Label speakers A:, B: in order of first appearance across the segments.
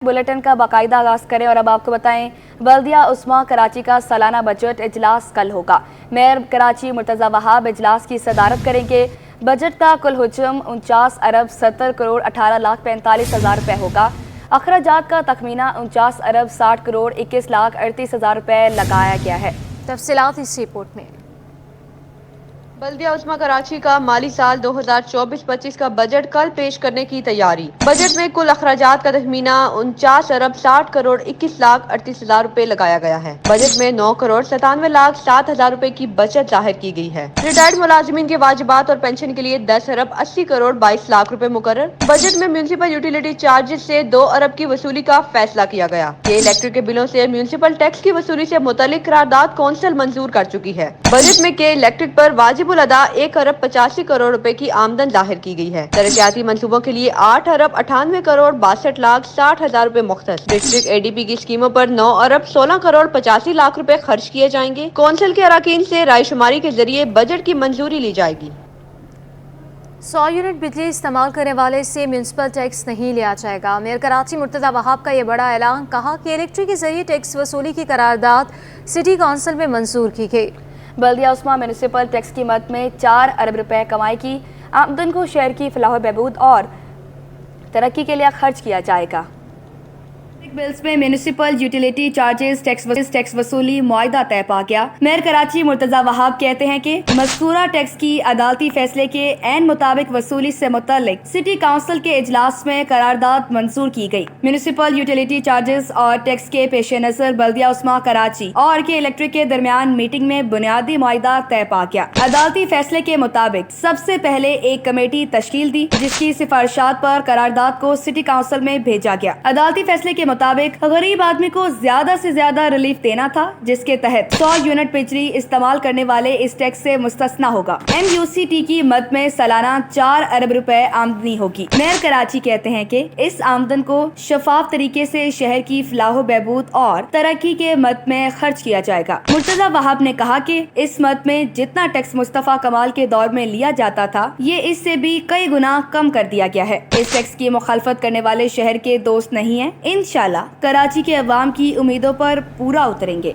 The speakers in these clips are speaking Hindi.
A: बुलेटिन का बाकायदा आगाज करें और अब आपको बताएं, बल्दिया उस्मा कराची का सालाना बजट इजलास कल होगा। मेयर कराची मुर्तजा वहाब इजलास की सदारत करेंगे। बजट का कुल हुजम 49 अरब 70 करोड़ 18 लाख 45 हज़ार रुपये होगा। अखराजात का तखमीना 49 अरब 60 करोड़ 21 लाख 38 हज़ार रुपये लगाया गया है।
B: तफसीलात इस रिपोर्ट में।
C: बल्दिया उस्मा कराची का माली साल 2024-25 का बजट कल पेश करने की तैयारी। बजट में कुल अखराजात का तखमीना 49 अरब 60 करोड़ 21 लाख 38 हज़ार रुपए लगाया गया है। बजट में 9 करोड़ 97 लाख 7 हज़ार रुपए की बचत जाहिर की गई है। रिटायर्ड मुलाजिमीन के वाजिबात और पेंशन के लिए 10 अरब 80 करोड़ 22 लाख रुपए मुकर्रर। बजट में म्यूनसिपल यूटिलिटी चार्जेस से 2 अरब की वसूली का फैसला किया गया। ये इलेक्ट्रिक के बिलों से म्यूनसिपल टैक्स की वसूली से मुतालिक करारदाद कौंसिल मंजूर कर चुकी है। बजट में के इलेक्ट्रिक पर वाजिब अदा 1 अरब 85 करोड़ रुपए की आमदन जाहिर की गई है। तरक्याती मंसूबों के लिए 8 अरब 98 करोड़ 62 लाख 60 हज़ार रुपए मुख्तस। डिस्ट्रिक्ट ADP की स्कीमों पर 9 अरब 16 करोड़ 85 लाख रुपए खर्च किए जाएंगे। कौंसिल के अराकीन से रायशुमारी के जरिए बजट की मंजूरी ली जाएगी।
B: 100 यूनिट बिजली इस्तेमाल करने वाले से म्यूनसिपल टैक्स नहीं लिया जाएगा। मेयर कराची मुर्तजा वहाब का ये बड़ा ऐलान। कहा कि इलेक्ट्रिक के जरिए टैक्स वसूली की करारदाद सिटी काउंसिल में मंजूर की गई।
A: बल्दिया उस्मा म्यूनिसिपल टैक्स की मद में 4 अरब रुपए कमाई की आमदन को शहर की फलाह बहबूद और तरक्की के लिए खर्च किया जाएगा। बिल्स में म्यूनिसिपल यूटिलिटी चार्जेस टैक्स वसूली मुआहदा तय पा गया। मेयर कराची मुर्तजा वहाब कहते हैं कि मज़कूरा टैक्स की अदालती फैसले के ऐन मुताबिक वसूली से मुतल्लिक सिटी काउंसिल के इजलास में करारदाद मंजूर की गई। म्यूनिसिपल यूटिलिटी चार्जेस और टैक्स के पेश नजर बल्दिया उस्मा कराची और के इलेक्ट्रिक के दरमियान मीटिंग में बुनियादी मुआहदा तय पा गया। अदालती फैसले के मुताबिक सबसे पहले एक कमेटी तश्कील दी जिसकी सिफारिशात पर करारदाद को सिटी काउंसिल में भेजा गया। अदालती फैसले के मुताबिक गरीब आदमी को ज्यादा से ज्यादा रिलीफ देना था, जिसके तहत 100 यूनिट बिजली इस्तेमाल करने वाले इस टैक्स से मुस्तस्ना होगा। MUCT की मद में सालाना 4 अरब रुपए आमदनी होगी। मेयर कराची कहते हैं कि इस आमदन को शफाफ तरीके से शहर की फलाह बहबूद और तरक्की के मद में खर्च किया जाएगा। मुर्तजा वहाब ने कहा कि इस मद में जितना टैक्स मुस्तफा कमाल के दौर में लिया जाता था, ये इससे भी कई गुना कम कर दिया गया है। इस टैक्स की मुखालफत करने वाले शहर के दोस्त नहीं है। इंशाल्लाह कराची के अवाम की उम्मीदों पर पूरा उतरेंगे।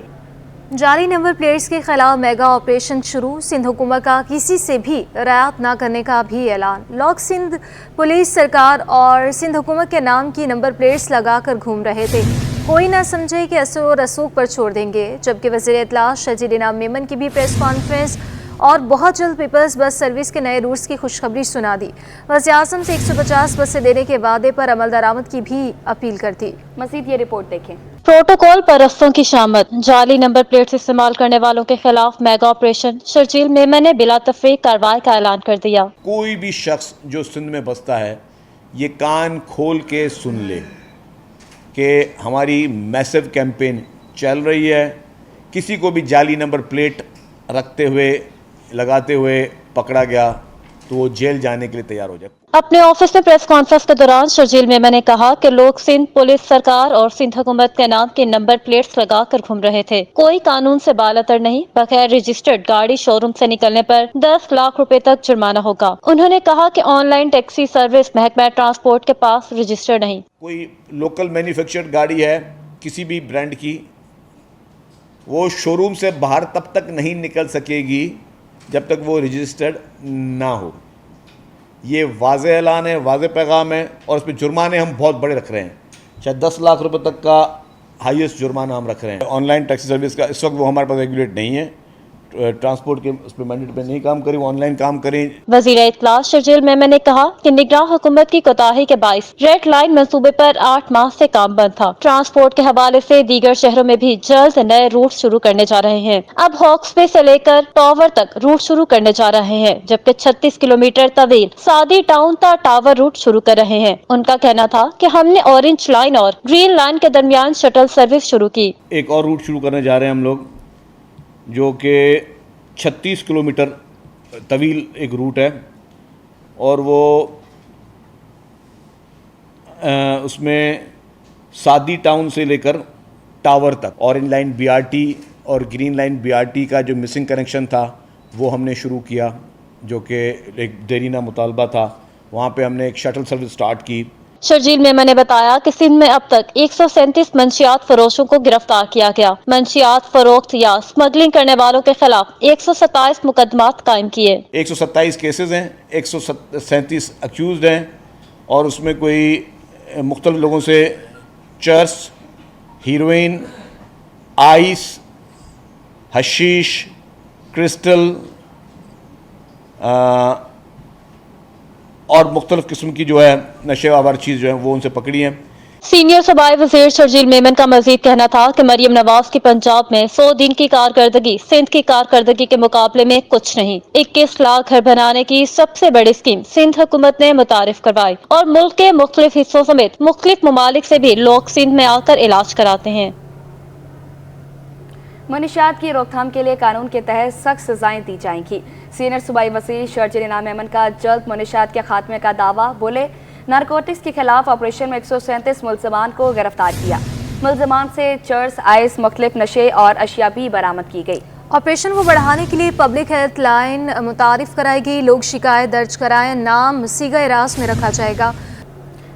B: जाली नंबर प्लेट्स के खिलाफ मेगा ऑपरेशन शुरू। सिंध हुकूमत का किसी से भी रियायत न करने का भी ऐलान। लोग सिंध पुलिस सरकार और सिंध हुकूमत के नाम की नंबर प्लेट्स लगाकर घूम रहे थे। कोई ना समझे कि असर रसूख पर छोड़ देंगे। जबकि वज़ीर इत्तला शजीर इनाम मेमन की भी प्रेस कॉन्फ्रेंस और बहुत जल्द पीपल्स बस सर्विस के नए रूट्स की खुशखबरी सुना दी। वज़ीर आज़म से 150 बसें देने के वादे पर अमल दरामद की भी अपील कर दी।
A: मज़ीद ये रिपोर्ट देखें।
D: प्रोटोकॉल परस्तों की शामत। जाली नंबर प्लेट्स इस्तेमाल करने वालों के खिलाफ मेगा ऑपरेशन। शर्जील मेमन ने बिला तफरीक कार्रवाई का ऐलान कर दिया।
E: कोई भी शख्स जो सिंध में बसता है ये कान खोल के सुन ले कि हमारी मैसिव कैंपेन चल रही है। किसी को भी जाली नंबर प्लेट रखते हुए लगाते हुए पकड़ा गया तो वो जेल जाने के लिए तैयार हो जाए।
D: अपने ऑफिस में प्रेस कॉन्फ्रेंस के दौरान शर्जील मेमन ने कहा कि लोग सिंध पुलिस सरकार और सिंध हुकूमत के नाम के नंबर प्लेट्स लगाकर घूम रहे थे। कोई कानून से बालतर नहीं। बगैर रजिस्टर्ड गाड़ी शोरूम से निकलने पर 10 लाख रुपए तक जुर्माना होगा। उन्होंने कहा कि ऑनलाइन टैक्सी सर्विस महकमा ट्रांसपोर्ट के पास रजिस्टर्ड नहीं।
E: कोई लोकल मैन्युफैक्चर्ड गाड़ी है किसी भी ब्रांड की, वो शोरूम से बाहर तब तक नहीं निकल सकेगी जब तक वो रजिस्टर्ड ना हो। ये वाज़े ऐलान है, वाज़े पैगाम है और उसमें जुर्माने हम बहुत बड़े रख रहे हैं। शायद 10 लाख रुपए तक का हाईएस्ट जुर्माना हम रख रहे हैं। ऑनलाइन टैक्सी सर्विस का इस वक्त वो हमारे पास रेगुलेट नहीं है। ट्रांसपोर्ट के उस पर मैंडेट पे नहीं काम करें, वो ऑनलाइन काम करें।
D: वज़ीर इत्तला शर्जील मेमन ने कहा कि निगरान हुकूमत की कोताही के बाइस रेड लाइन मंसूबे पर 8 माह से काम बंद था। ट्रांसपोर्ट के हवाले से दीगर शहरों में भी जल्द नए रूट शुरू करने जा रहे हैं। अब हॉक्सबे से लेकर टावर तक रूट शुरू करने जा रहे हैं, जबकि 36 किलोमीटर तवील सादी टाउन तक टावर रूट शुरू कर रहे हैं। उनका कहना था कि हमने ऑरेंज लाइन और ग्रीन लाइन के दरमियान शटल सर्विस शुरू की।
E: एक और रूट शुरू करने जा रहे हैं हम लोग, जो कि 36 किलोमीटर तवील एक रूट है और वो उसमें सादी टाउन से लेकर टावर तक ऑरेंज लाइन BRT और ग्रीन लाइन BRT का जो मिसिंग कनेक्शन था वो हमने शुरू किया, जो कि एक देरीना मुतालबा था। वहाँ पे हमने एक शटल सर्विस स्टार्ट की।
D: शर्जील मेमन ने बताया कि सिंध में अब तक 137 मंशियात फरोशों को गिरफ्तार किया गया। मंशियात फरोख्त या स्मगलिंग करने वालों के खिलाफ 127 मुकदमात कायम किए।
E: 127 केसेस हैं, 137 अक्यूज्ड हैं और उसमें कोई मुख्तलिफ लोगों से cheers, heroine, ice, hashish, crystal और मुख्तलिफ किस्म की जो है नशे आवर चीज़ जो है वो उनसे पकड़ी हैं।
D: सीनियर सूबाई वजीर शर्जील मेमन का मजीद कहना था कि मरियम नवाज की पंजाब में 100 दिन की कारकर्दगी सिंध की कारकर्दगी के मुकाबले में कुछ नहीं। 21 लाख घर बनाने की सबसे बड़ी स्कीम सिंध हुकूमत ने मुतारिफ करवाई और मुल्क के मुख्तलिफ हिस्सों समेत मुख्तलिफ ममालिक से भी लोग सिंध में आकर इलाज कराते हैं।
A: मनीषात की रोकथाम के लिए कानून के तहत सख्त सजाएं दी जाएंगी। सीनियर सूबाई वजीर शर्जील इनाम मेमन का जल्द मनीषात के खात्मे का दावा। बोले, नारकोटिक्स के खिलाफ ऑपरेशन में 137 मुलजमान को गिरफ्तार किया। मुलजमान से चर्स, आइस, मुख्तलिफ नशे और अशिया भी बरामद की गई।
B: ऑपरेशन को बढ़ाने के लिए पब्लिक हेल्थ लाइन मुतारिफ कराएगी। लोग शिकायत दर्ज कराएं, नाम सीगा इरास में रखा जाएगा।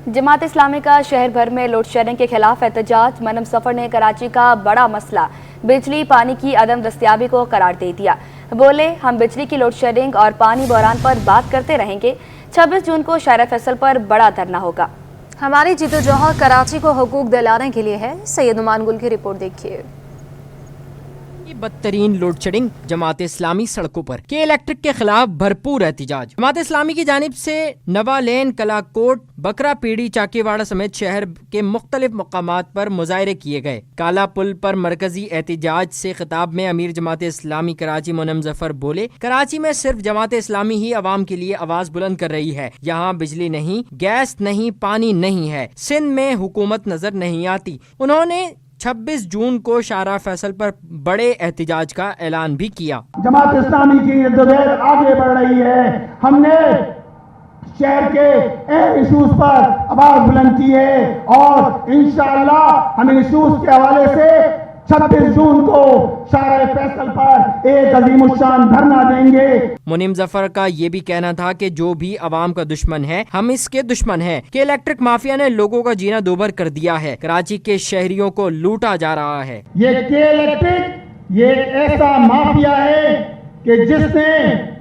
A: जमात इस्लामी का शहर भर में लोड शेडिंग के खिलाफ एहतजाज। मनम सफर ने कराची का बड़ा मसला बिजली पानी की अदम दस्तियाबी को करार दे दिया। बोले, हम बिजली की लोड शेडिंग और पानी बहरान पर बात करते रहेंगे। 26 जून को शायरा फैसल पर बड़ा धरना होगा।
B: हमारी जिद्दोजहद कराची को हुकूक दिलाने के लिए है। सैयद नुमान गुल की रिपोर्ट देखिए।
F: बदतरीन लोड शेडिंग, जमात इस्लामी सड़कों पर के इलेक्ट्रिक के खिलाफ भरपूर एहतजाज। जमात इस्लामी की जानिब से नवा लेन, कलाकोट, बकरा पीड़ी, चाकीवाड़ा समेत शहर के मुख्तलिफ मकामात पर मुजाहरे किए गए। काला पुल पर मरकजी एहतजाज से खिताब में अमीर जमात इस्लामी कराची मोनम जफर बोले, कराची में सिर्फ जमात इस्लामी ही अवाम के लिए आवाज बुलंद कर रही है। यहाँ बिजली नहीं, गैस नहीं, पानी नहीं है। सिंध में हुकूमत नजर नहीं आती। उन्होंने 26 जून को शारा फैसल पर बड़े एहतजाज का ऐलान भी किया।
G: जमात इस्लामी की जद्दोजहद आगे बढ़ रही है। हमने शहर के अहम इशूज पर आवाज बुलंद की है और इंशाअल्लाह हम इन इशूज के हवाले से 26 जून को शारा फैसल पर एक अजीमुशान धरना देंगे।
F: मुनीम जफर का ये भी कहना था कि जो भी आवाम का दुश्मन है, हम इसके दुश्मन हैं। कि इलेक्ट्रिक माफिया ने लोगों का जीना दोभर कर दिया है। कराची के शहरियों को लूटा जा रहा है।
G: ये के इलेक्ट्रिक ये ऐसा माफिया है कि जिसने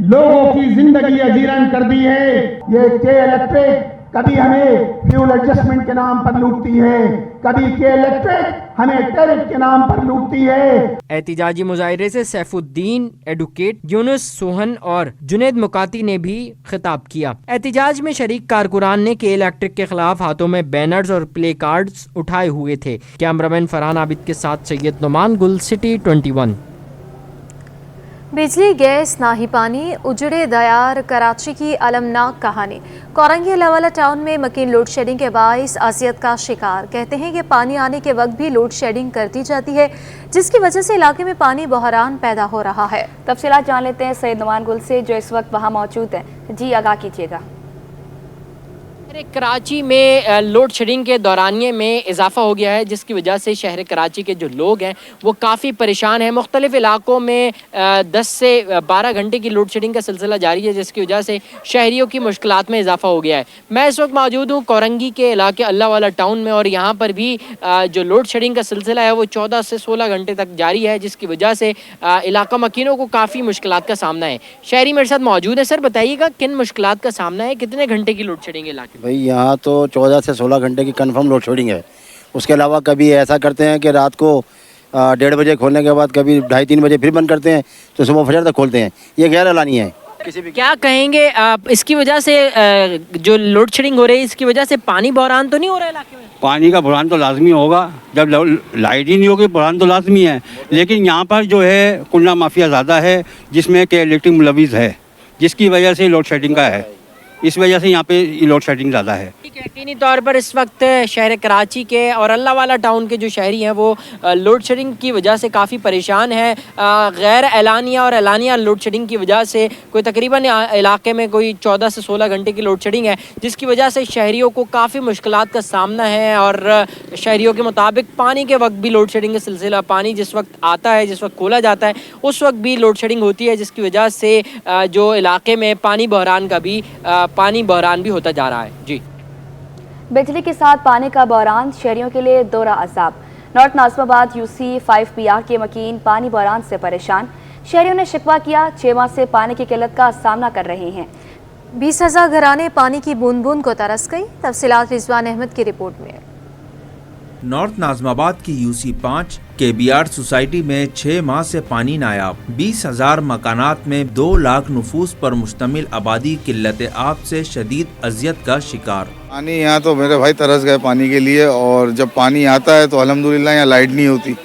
G: लोगों की जिंदगी अजीरन कर दी है। ये के इलेक्ट्रिक कभी हमें फ्यूल एडजस्टमेंट के नाम पर लूटती है, कभी के इलेक्ट्रिक हमें टैरिफ के नाम पर लूटती है।
F: एहतिजाजी मुजाहिरे से सैफुद्दीन, एडवोकेट यूनुस सोहन और जुनेद मुकाती ने भी खिताब किया। एहतिजाज में शरीक कारकुनान ने के इलेक्ट्रिक के खिलाफ हाथों में बैनर्स और प्ले कार्ड्स उठाए हुए थे। कैमरामैन फरहान आबिद के साथ सैयद नुमान गुल, सिटी 21।
B: बिजली, गैस, ना ही पानी, उजड़े दयार, कराची की अलमनाक कहानी। कोरंगी अलावाला टाउन में मकीन लोड शेडिंग के बाइस अजियत का शिकार। कहते हैं कि पानी आने के वक्त भी लोड शेडिंग कर दी जाती है, जिसकी वजह से इलाके में पानी बहरान पैदा हो रहा है।
A: तफसीलात जान लेते हैं सैयद नुमान गुल से, जो इस वक्त वहाँ मौजूद हैं। जी, आगाह कीजिएगा।
F: कराची में लोड शेडिंग के दौरानिए में इजाफा हो गया है, जिसकी वजह से शहर कराची के जो लोग हैं वो काफ़ी परेशान हैं। मुख्तलिफ इलाकों में 10 से 12 घंटे की लोड शेडिंग का सिलसिला जारी है, जिसकी वजह से शहरियों की मुश्किलात में इजाफा हो गया है। मैं इस वक्त मौजूद हूँ कोरंगी के इलाके अल्लाह वाला टाउन में, और यहाँ पर भी जो लोड शेडिंग का सिलसिला है वो 14 से 16 घंटे तक जारी है, जिसकी वजह से इलाका मकीनों को काफ़ी मुश्किलात का सामना है। शहरी मेरे साथ मौजूद है। सर बताइएगा, किन मुश्किलात का सामना है, कितने घंटे की लोड शेडिंग है इलाके में?
H: भाई यहाँ तो 14 से 16 घंटे की कंफर्म लोड शेडिंग है। उसके अलावा कभी ऐसा करते हैं कि रात को 1:30 बजे खोलने के बाद कभी 2:30-3 बजे फिर बंद करते हैं, तो सुबह फजर तक खोलते हैं। ये गैर एलानी है।
F: क्या कहेंगे आप इसकी वजह से, जो लोड शेडिंग हो रही है इसकी वजह से पानी बहरान तो नहीं हो रहा है इलाके में?
I: पानी का बहरान तो लाजमी होगा। जब लाइट ही नहीं होगी बहरान तो लाजमी है। लेकिन यहाँ पर जो है कुल्ला माफिया ज़्यादा है, जिसमें के इलेक्ट्रिक मुलविस है, जिसकी वजह से लोड शेडिंग का है। इस वजह से यहाँ पे लोड शेडिंग ज़्यादा है।
F: यकीनी तौर पर इस वक्त शहर कराची के और अल्लाह वाला टाउन के जो शहरी हैं वो लोड शेडिंग की वजह से काफ़ी परेशान हैं। गैर एलानिया और एलानिया लोड शेडिंग की वजह से कोई तकरीबन इलाके में कोई 14 से 16 घंटे की लोड शेडिंग है, जिसकी वजह से शहरियों को काफ़ी मुश्किलात का सामना है। और शहरियों के मुताबिक पानी के वक्त भी लोड शेडिंग का सिलसिला, पानी जिस वक्त आता है, जिस वक्त खोला जाता है, उस वक्त भी लोड शेडिंग होती है, जिसकी वजह से जो इलाके में पानी बहरान भी होता जा रहा है। जी,
A: बिजली के साथ पानी का बहरान शहरियों के लिए दोहरा अजाब। नॉर्थ नाज़िमाबाद UC 5PR के मकीन पानी बहरान से परेशान। शहरियों ने शिकवा किया, 6 माह से पानी की किल्लत का सामना कर रहे हैं।
B: 20,000 घराने पानी की बूंद बूंद को तरस गई। तफसीलात रिजवान अहमद की रिपोर्ट में।
J: नॉर्थ नाज़िमाबाद की UC 5 KBR सोसाइटी में 6 माह से पानी नायाब। 20,000 मकानात में 2 लाख नफूस पर मुश्तमिल आबादी किल्लत आब से शदीद अजियत का शिकार।
K: पानी यहाँ तो मेरे भाई तरस गए पानी के लिए, और जब पानी आता है तो अल्हम्दुलिल्लाह यहाँ लाइट नहीं होती,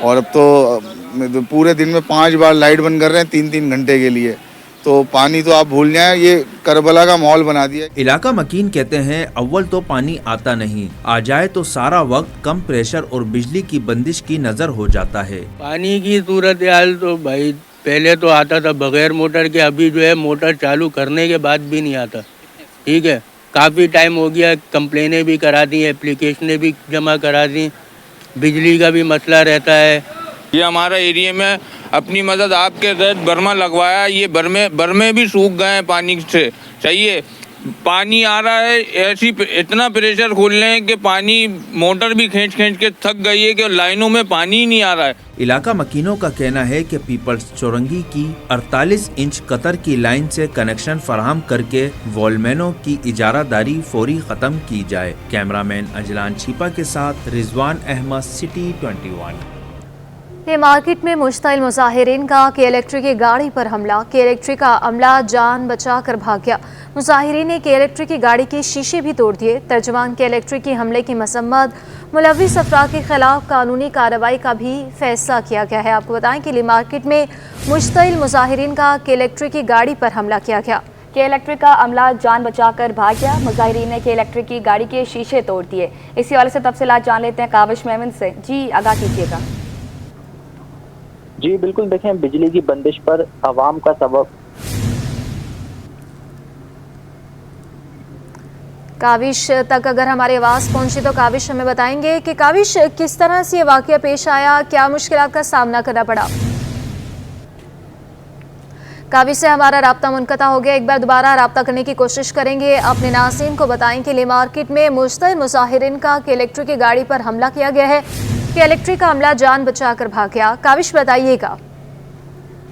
K: और अब तो पूरे दिन में 5 बार लाइट बंद कर रहे हैं 3-3 घंटे के लिए। तो पानी तो आप भूल जाएं, ये करबला का माहौल बना दिया।
J: इलाका मकीन कहते हैं अव्वल तो पानी आता नहीं, आ जाए तो सारा वक्त कम प्रेशर और बिजली की बंदिश की नजर हो जाता है।
L: पानी की सूरत हाल तो भाई पहले तो आता था बगैर मोटर के, अभी जो है मोटर चालू करने के बाद भी नहीं आता। ठीक है, काफ़ी टाइम हो गया, कंप्लेनें भी करा दी, एप्लीकेशनें भी जमा करा दी, बिजली का भी मसला रहता है।
M: ये हमारा एरिया में अपनी मदद आपके तहत बर्मा लगवाया, ये बर्मे भी सूख गए हैं पानी से। चाहिए पानी आ रहा है, ऐसी इतना प्रेशर खोल रहे हैं कि पानी मोटर भी खींच के थक गई है कि लाइनों में पानी ही नहीं आ रहा है।
J: इलाका मकीनों का कहना है कि पीपल्स चौरंगी की 48 इंच कतर की लाइन से कनेक्शन फराहम करके वॉलमैनों की इजारादारी फौरी खत्म की जाए। कैमरामैन अजलान छिपा के साथ रिजवान अहमद, सिटी 21।
B: के मार्केट में मुश्तइल मुजाहिरीन का के इलेक्ट्रिक की गाड़ी पर हमला। के इलेक्ट्रिक का अमला जान बचा कर भाग गया। मुजाहिरीन ने के इलेक्ट्रिक की गाड़ी के शीशे भी तोड़ दिए। तर्जुमान के इलेक्ट्रिक की हमले की मसम्मत, मुलविस अफराद के खिलाफ कानूनी कार्रवाई का भी फैसला किया गया है। आपको बताएं कि ली मार्केट में मुश्तइल मुजाहिरीन का के इलेक्ट्रिक की गाड़ी पर हमला किया गया।
A: के इलेक्ट्रिक का अमला जान बचाकर भाग गया। मुजाहिरीन ने के इलेक्ट्रिक की गाड़ी के शीशे तोड़ दिए। इसी वाले से तफसीलात जान लेते हैं काविश मेमन से। जी आगाह कीजिएगा।
N: जी बिल्कुल, देखें बिजली की बंदिश पर आवाम का सबब।
B: काविश तक अगर हमारी आवाज़ पहुंची तो काविश हमें बताएंगे कि काविश किस तरह से ये वाकया पेश आया, क्या मुश्किलात का सामना करना पड़ा। काविश से हमारा राब्ता मुनक़ता हो गया, एक बार दोबारा राब्ता करने की कोशिश करेंगे। अपने नाज़रीन को बताएं कि ली मार्केट में मुश्तइल मुजाहिरीन का के इलेक्ट्रिक की गाड़ी पर हमला किया गया है। कि इलेक्ट्रिक का हमला जान बचाकर भाग गया। काविश बताइएगा।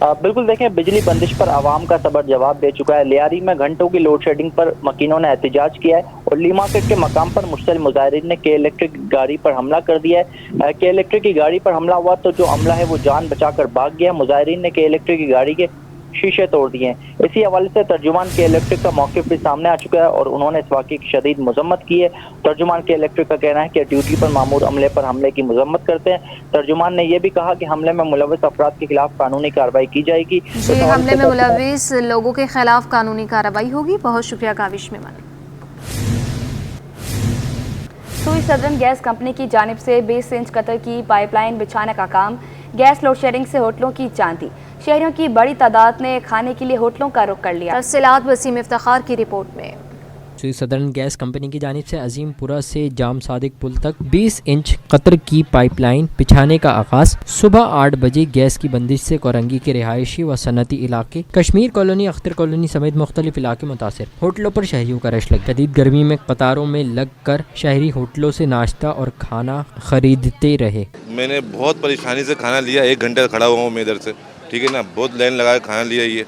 N: बिल्कुल, देखें बिजली बंदिश पर आवाम का सबर जवाब दे चुका है। लियारी में घंटों की लोड शेडिंग पर मकीनों ने एहतजाज किया है और ली मार्केट के मकाम पर मुश्तइल मुजाहिरीन ने के इलेक्ट्रिक गाड़ी पर हमला कर दिया है। के इलेक्ट्रिक की गाड़ी पर हमला हुआ तो जो अमला है वो जान बचाकर भाग गया। मुजाहिरीन ने के इलेक्ट्रिक की गाड़ी के शीशे तोड़ दिए। इसी हवाले से तर्जुमान के इलेक्ट्रिक का मौक़िफ़ भी सामने आ चुका है और उन्होंने इस वाक़े की शदीद मजम्मत की है। तर्जुमान के इलेक्ट्रिक का कहना है कि ड्यूटी पर मामूर अमले पर हमले की मजम्मत करते हैं। तर्जुमान ने यह भी कहा कि हमले में मुलविस अफराद के खिलाफ कानूनी कार्रवाई की जाएगी।
B: जी, हमले में मुलविस लोगों के खिलाफ कानूनी कार्रवाई होगी। बहुत शुक्रिया काविश मेमन।
A: सुई सदरन गैस कंपनी की जानिब से 20 इंच कतर की पाइपलाइन बिछाने का काम। गैस लोड शेडिंग से होटलों की चांदी। शहरियों की बड़ी तादाद ने खाने के लिए होटलों का रुख कर लिया। तफसीलात वसीम इफ्तिखार की रिपोर्ट में।
F: सुई सदरन गैस कंपनी की जानिब से अजीमपुरा से जाम सादिक पुल तक 20 इंच कतर की पाइपलाइन बिछाने का आगाज। सुबह 8 बजे गैस की बंदिश से कोरंगी के रिहायशी व सनती इलाके, कश्मीर कॉलोनी, अख्तर कॉलोनी समेत मुख्तलिफ इलाके मुतासिर। होटलों पर शहरियों का रश लगा। शदीद गर्मी में कतारों में लग कर शहरी होटलों से नाश्ता और खाना खरीदते रहे।
O: मैंने बहुत परेशानी से खाना लिया, 1 घंटे खड़ा हुआ हूँ मैं इधर से, ठीक है ना। बहुत लाइन लगा के खाना लिया। ये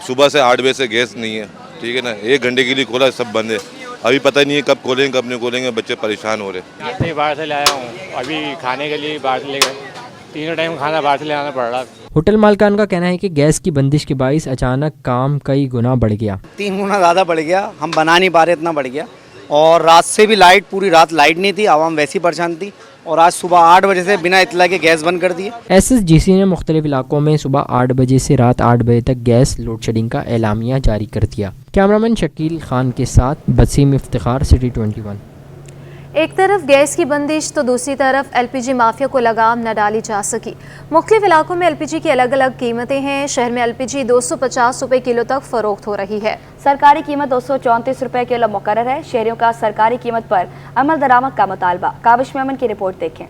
O: सुबह से 8 बजे से गैस नहीं है, ठीक है ना। 1 घंटे के लिए खोला, सब बंद है। अभी पता नहीं है कब खोलेंगे कब नहीं खोलेंगे, बच्चे परेशान हो रहे।
P: मैं बाहर से लाया हूँ, अभी खाने के लिए बाहर से ले गए, तीनों टाइम खाना बाहर से ले आना पड़ रहा।
F: होटल मालकान का कहना है कि गैस की बंदिश के बाइस अचानक काम कई गुना बढ़ गया।
Q: 3 गुना ज़्यादा बढ़ गया। हम बना नहीं पा रहे, इतना बढ़ गया। और रात से भी लाइट, पूरी रात लाइट नहीं थी, आवाम वैसी परेशान थी। और आज सुबह 8 बजे से बिना इतला के गैस बंद कर दिए।
F: SSGC ने मुख्तलिफ इलाकों में सुबह 8 बजे से रात 8 बजे तक गैस लोड शेडिंग का एलामिया जारी कर दिया। कैमरामैन शकील खान के साथ वसीम इफ्तिखार, सिटी 21।
B: एक तरफ गैस की बंदिश तो दूसरी तरफ LPG माफिया को लगाम न डाली जा सकी। मुख्तलिफ इलाकों में LPG की अलग अलग कीमतें हैं। शहर में LPG 250 रुपये किलो तक फरोख्त हो रही है। सरकारी कीमत 234 रुपये किलो मुकर्रर है। शहरियों का सरकारी कीमत पर अमल दरामद का मुतालबा। काविश मेमन की रिपोर्ट देखें।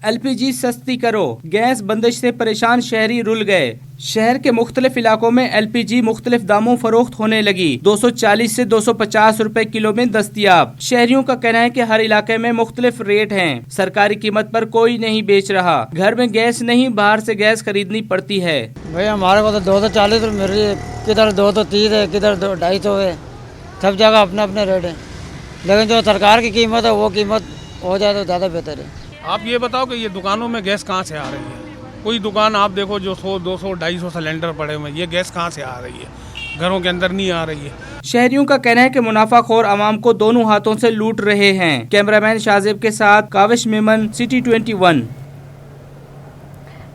R: LPG सस्ती करो, गैस बंदिश से परेशान शहरी रुल गए। शहर के मुख्तलिफ इलाकों में LPG मुख्तलिफ दामों फरोख्त होने लगी। 240 से 250 रुपए किलो में दस्तियाब। शहरियों का कहना है कि हर इलाके में मुख्तलिफ रेट हैं। सरकारी कीमत पर कोई नहीं बेच रहा। घर में गैस नहीं, बाहर से गैस खरीदनी पड़ती है।
S: भाई हमारे को तो 240 रुपये मिल रही है, किधर 230 है, किधर 250 है, सब जगह अपने अपने रेट हैं। लेकिन जो सरकार की कीमत है वो कीमत हो जाए तो ज़्यादा बेहतर है।
T: आप ये बताओ कि ये दुकानों में गैस कहाँ से आ रही है? कोई दुकान आप देखो जो 100, 200, 250 सिलेंडर पड़े हुए हैं, ये गैस कहाँ से आ रही है? घरों के अंदर नहीं आ रही है।
R: शहरियों का कहना है कि मुनाफाखोर आवाम को दोनों हाथों से लूट रहे हैं। कैमरामैन शाजिब के साथ काविश मेमन, सिटी 21।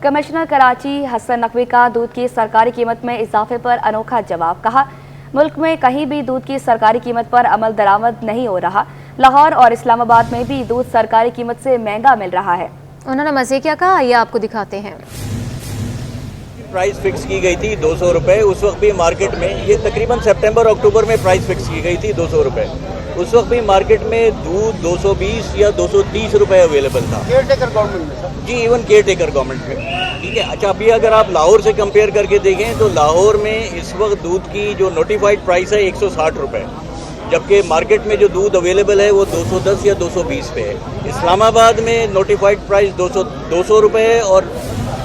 A: कमिश्नर कराची हसन नकवी का दूध की सरकारी कीमत में इजाफे पर अनोखा जवाब। कहा, मुल्क में कहीं भी दूध की सरकारी कीमत पर अमल दरामद नहीं हो रहा। लाहौर और इस्लामाबाद में भी दूध सरकारी कीमत से महंगा मिल रहा है।
B: उन्होंने मज़े क्या कहा, आइए आपको दिखाते हैं।
U: प्राइस फिक्स की गई थी 200 रुपये। उस वक्त भी मार्केट में, ये तकरीबन सितंबर अक्टूबर में प्राइस फिक्स की गई थी 200 रुपये। उस वक्त भी मार्केट में दूध 220 या 230 रुपये अवेलेबल था।
V: केयर टेकर गवर्नमेंट में
U: जी, इवन केयर टेकर गवर्नमेंट में। ठीक है, अच्छा अभी अगर आप लाहौर से कंपेयर करके देखें तो लाहौर में इस वक्त दूध की जो नोटिफाइड प्राइस है 160 रुपये, जबकि मार्केट में जो दूध अवेलेबल है वो 210 या 220 पे है। इस्लामाबाद में नोटिफाइड प्राइस 200 रुपये है और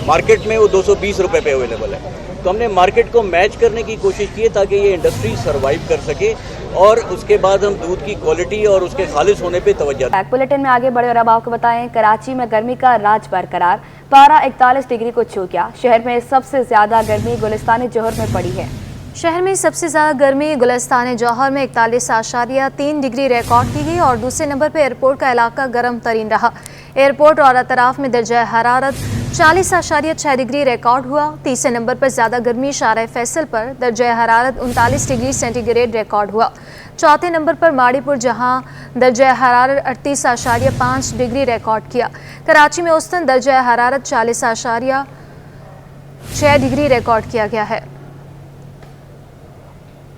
U: मार्केट में वो 220 रुपये पे अवेलेबल है। तो हमने मार्केट को मैच करने की कोशिश की है ताकि ये इंडस्ट्री सर्वाइव कर सके और उसके बाद हम दूध की क्वालिटी और उसके खालिश होने पे तवज्जो दें।
A: बुलेटिन में आगे बढ़े और अब आपको बताएं, कराची में गर्मी का राज बरकरार। पारा 41 डिग्री को छू गया। शहर में सबसे ज्यादा गर्मी गुलिस्तान जौहर में पड़ी है।
B: शहर में सबसे ज़्यादा गर्मी गुलिस्तान जौहर में 41.3 डिग्री रिकॉर्ड की गई और दूसरे नंबर पर एयरपोर्ट का इलाका गर्म तरीन रहा। एयरपोर्ट और अतराफ में दर्जा हरारत 40.6 डिग्री रिकॉर्ड हुआ। तीसरे नंबर पर ज़्यादा गर्मी शारा फैसल पर दर्जा हरारत 39 डिग्री सेंटीग्रेड रिकॉर्ड हुआ। चौथे नंबर पर माड़ीपुर जहां दर्जा हरारत 38.5 डिग्री रिकॉर्ड किया। कराची में औसतन दर्जा हरारत 40.6 डिग्री रिकॉर्ड किया गया है।